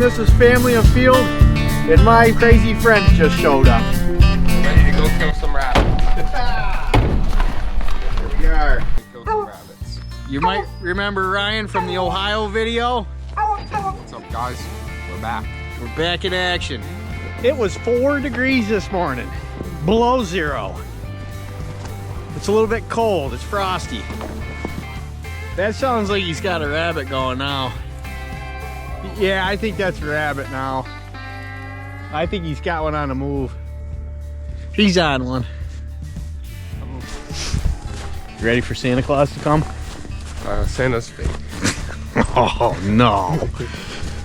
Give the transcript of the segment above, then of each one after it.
this is Family of Field, and my crazy friends just showed up. Ready to go kill some rabbits. Here we are. Kill some rabbits. You might remember Ryan from the Ohio video. What's up, guys? We're back. We're back in action. It was 4 degrees this morning, below zero. It's a little bit cold, it's frosty. That sounds like he's got a rabbit going now. Yeah, I think that's a rabbit now. I think he's got one on the move. He's on one. You ready for Santa Claus to come? Santa's fake. Oh no.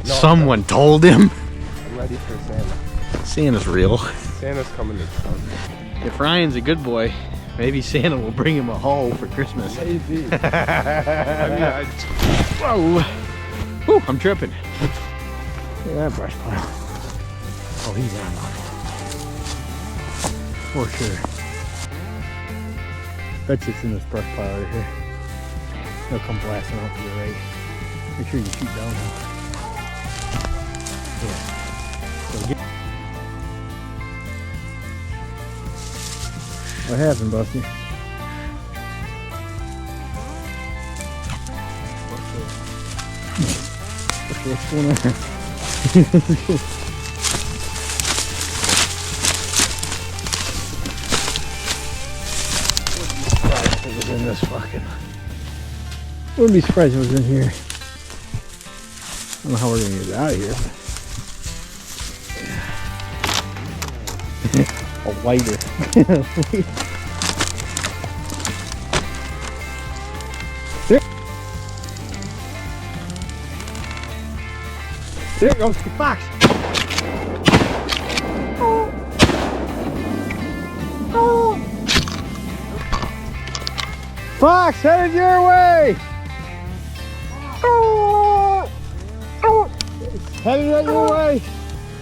Someone told him. I'm ready for Santa. Santa's real. Santa's coming to town. If Ryan's a good boy, maybe Santa will bring him a hoe for Christmas. Maybe. Whoa. Ooh, I'm tripping. Look at that brush pile. Oh, he's on one. For sure. Bet you it's in this brush pile right here. He'll come blasting out to the right. Make sure you shoot down now. Yeah. So what happened, Busty? What's going on? Wouldn't be surprised if it was in this fucking. Wouldn't be surprised if it was in here. I don't know how we're gonna get it out of here. But... A lighter. There goes the fox. Oh. Oh. Fox, headed your way. Oh. Oh. Headed your way.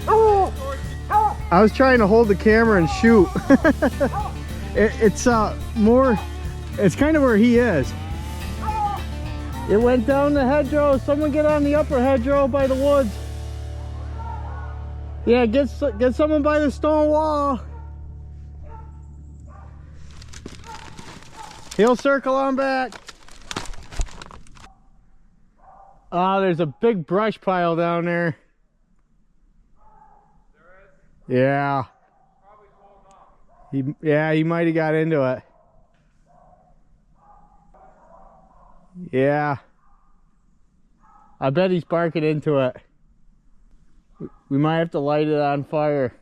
Oh. I was trying to hold the camera and shoot. It's more, it's kind of where he is. It went down the hedgerow. Someone get on the upper hedgerow by the woods. Yeah, get someone by the stone wall. He'll circle on back. Oh, there's a big brush pile down there. Yeah. He might have got into it. Yeah. I bet he's barking into it. We might have to light it on fire.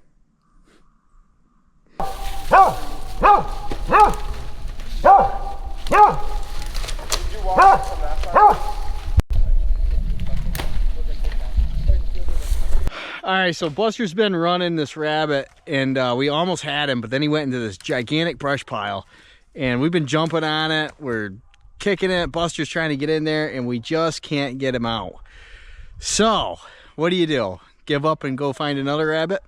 Alright, so Buster's been running this rabbit, and we almost had him, but then he went into this gigantic brush pile, and we've been jumping on it. We're kicking it. Buster's trying to get in there, and we just can't get him out. So what do? Give up and go find another rabbit?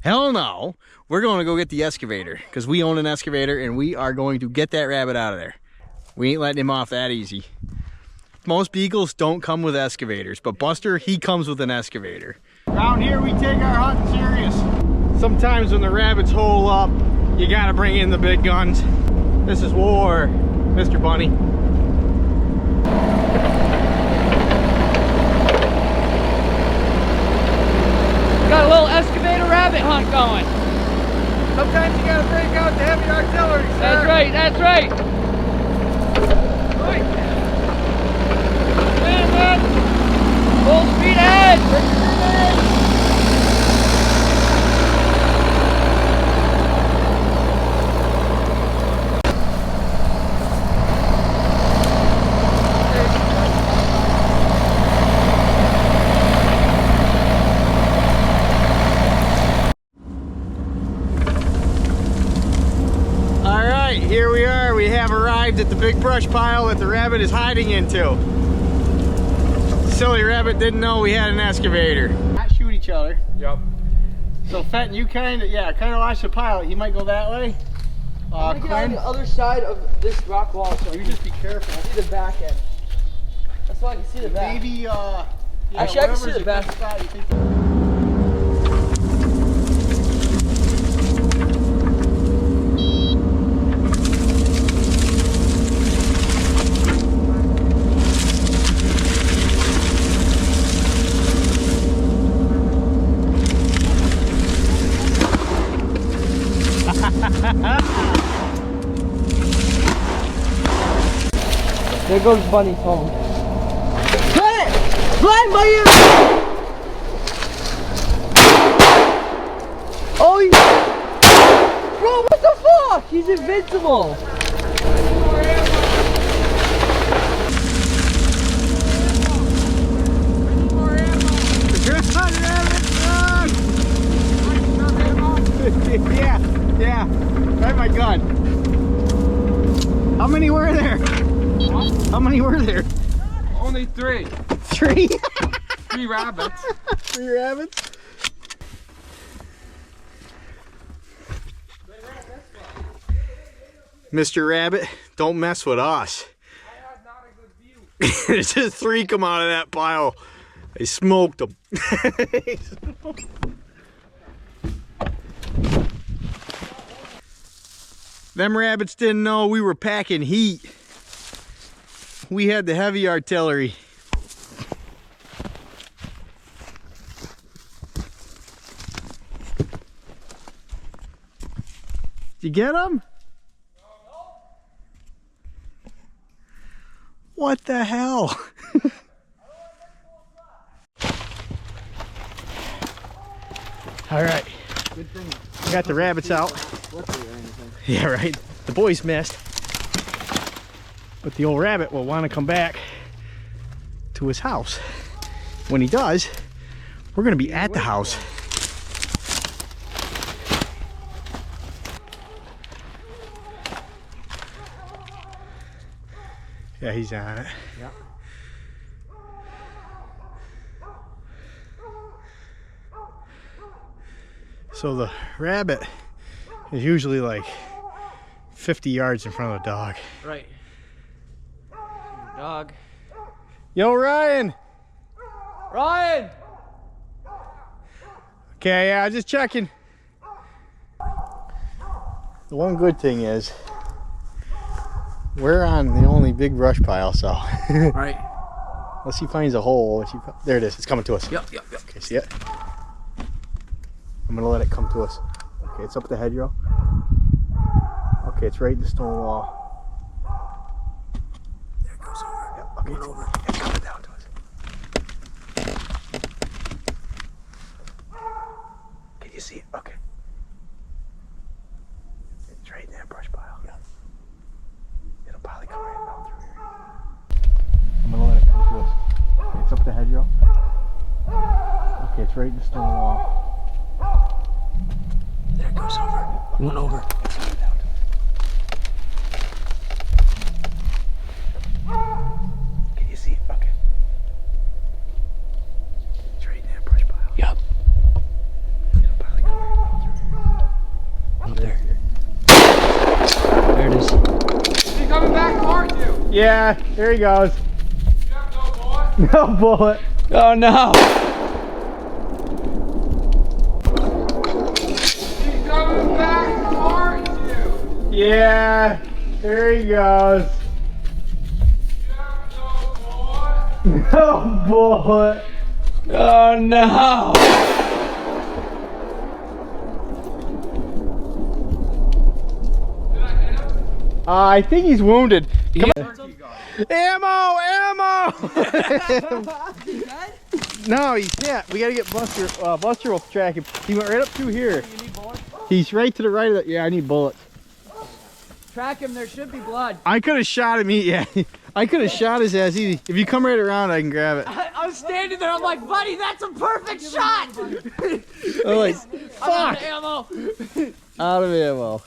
Hell no. We're going to go get the excavator, because we own an excavator, and we are going to get that rabbit out of there. We ain't letting him off that easy. Most beagles don't come with excavators, but Buster, he comes with an excavator. Around here we take our hunting serious. Sometimes when the rabbits hole up, you gotta bring in the big guns. This is war, Mr. Bunny. Got a little excavator rabbit hunt going. Sometimes you gotta break out the heavy artillery, sir. That's right, that's right. Right. Man. Full speed ahead. Here we are. We have arrived at the big brush pile that the rabbit is hiding into. Silly rabbit didn't know we had an excavator. Not shoot each other. Yep. So Fenton, you kind of watch the pile. He might go that way. I'm gonna get on the other side of this rock wall so you just be careful. I can see the back end. That's why I can see the back. Maybe Actually, I can see the best. There goes Bunny's home. Cut it! Blind by you! Oh, bro, what the fuck? He's invincible. Yeah. Right, my gun. How many were there? How many were there? Only 3. 3? 3 rabbits. 3 rabbits? Mr. Rabbit, don't mess with us. I had not a good view. There's just 3 come out of that pile. They smoked them. Them rabbits didn't know we were packing heat. We had the heavy artillery. Did you get them? What the hell? All right. Good thing. We got the rabbits out. Yeah, right. The boys missed. But the old rabbit will want to come back to his house. When he does, we're going to be at the house. Yeah, he's on it. Yeah. So the rabbit is usually like 50 yards in front of the dog. Right. Dog. Yo, Ryan! Ryan! Okay, yeah, just checking. The one good thing is we're on the only big brush pile, so Right. unless he finds a hole, there it is. It's coming to us. Yep. Okay, see it? I'm gonna let it come to us. Okay, it's up the hedgerow. Okay, it's right in the stone wall. There it goes over. Yep, okay, it's over. It's coming down to us. Can you see it? Okay. It's right in that brush pile. Yeah. It'll probably come right down through here. I'm gonna let it come to us. Okay, it's up the hedgerow. Okay, it's right in the stone wall. There it goes over. It went over. It's coming down to us. Can you see it? Okay. It's right in that brush pile. Yep. It'll probably come right down through here. Up there. There it is. Is he coming back towards you? Yeah, there he goes. You have no bullet? No bullet. Oh no! He's coming back towards you. Yeah, there he goes. You have no bullet? No bullet. Oh no! Did I hit him? I think he's wounded. Come on. Turkey got him. Ammo! No, he's hit. We gotta get Buster. Buster will track him. He went right up through here. You need bullets? He's right to the right of that. Yeah, I need bullets. Track him, there should be blood. I could have shot him. Yeah, I could have shot his ass easy. If you come right around, I can grab it. I was standing there, I'm like, buddy, that's a perfect shot! I'm like, I'm out fuck! of ammo. Out of ammo.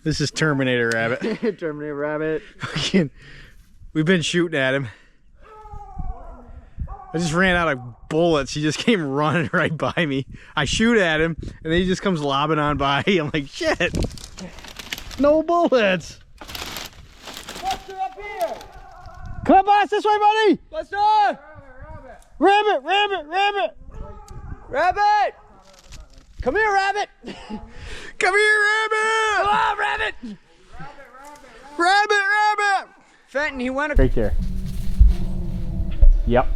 This is Terminator Rabbit. Terminator Rabbit. We've been shooting at him. I just ran out of bullets. He just came running right by me. I shoot at him, and then he just comes lobbing on by. I'm like, shit. No bullets. Come on, boss, this way, buddy. Buster! Rabbit, rabbit, rabbit. Rabbit! Come here, rabbit! Come here, rabbit. Come on, rabbit! Rabbit, rabbit. Fenton, he went. Right there. Yep.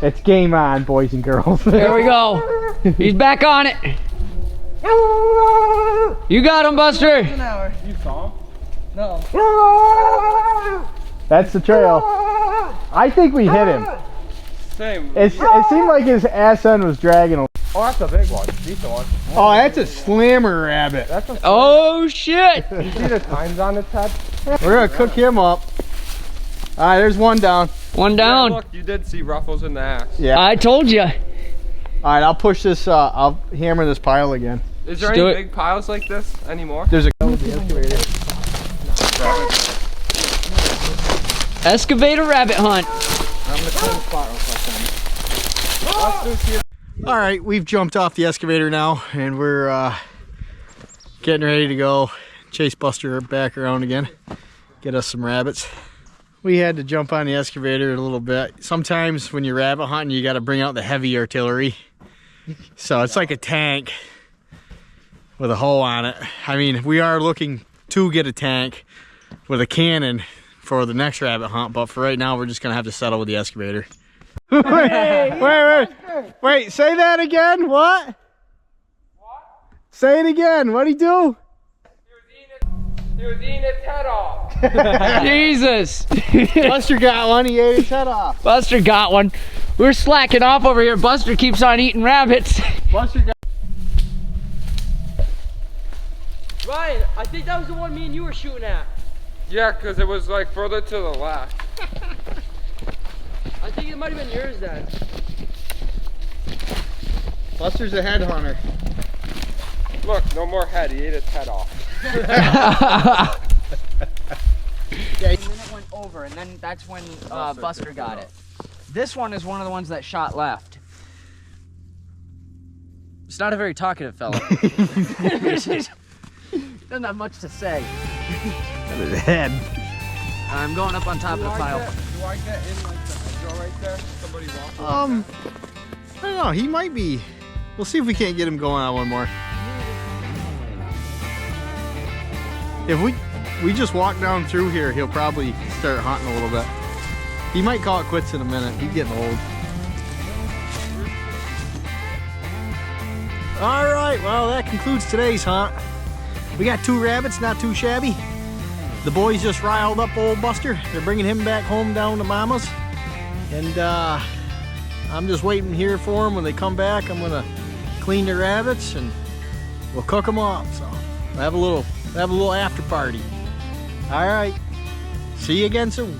It's game on, boys and girls. There we go. He's back on it. You got him, Buster. You saw him? No. That's the trail. I think we hit him. Same. It seemed like his ass end was dragging him. Oh, that's a big one. Decent one. Oh, that's a slammer rabbit. That's a. Oh shit! You see the tines on its head? We're gonna cook him up. All right, there's one down. One down. Yeah, look, you did see ruffles in the ass. Yeah. I told you. All right, I'll push this. I'll hammer this pile again. Is there Let's do any it. big piles like this anymore? There's a excavator. Excavator rabbit hunt. I'm gonna clean the spot real quick. All right, we've jumped off the excavator now, and we're getting ready to go chase Buster back around again, get us some rabbits. We had to jump on the excavator a little bit. Sometimes when you're rabbit hunting, you got to bring out the heavy artillery. So it's like a tank with a hoe on it. I mean, we are looking to get a tank with a cannon for the next rabbit hunt, but for right now, we're just gonna have to settle with the excavator. Wait, say that again. What? Say it again. What'd he do? He was eating its head off. Jesus. Buster got one. He ate his head off. Buster got one. We're slacking off over here. Buster keeps on eating rabbits. Buster got. Ryan, I think that was the one me and you were shooting at. Yeah, because it was like further to the left. I think it might have been yours then. Buster's a head hunter. Look, no more head. He ate its head off. Yeah, and then it went over, and then that's when Buster got it. This one is one of the ones that shot left. It's not a very talkative fellow. Doesn't have much to say. His head. I'm going up on top of the pile. Do I get in like the hedgerow right there? Somebody walk. I don't know. He might be. We'll see if we can't get him going on one more. If we just walk down through here, he'll probably start hunting a little bit. He might call it quits in a minute. He's getting old. All right, well, that concludes today's hunt. We got 2 rabbits, not too shabby. The boys just riled up old Buster. They're bringing him back home down to Mama's. And I'm just waiting here for them. When they come back, I'm gonna clean the rabbits and we'll cook them up. So we'll have a little after party. All right, see you again soon.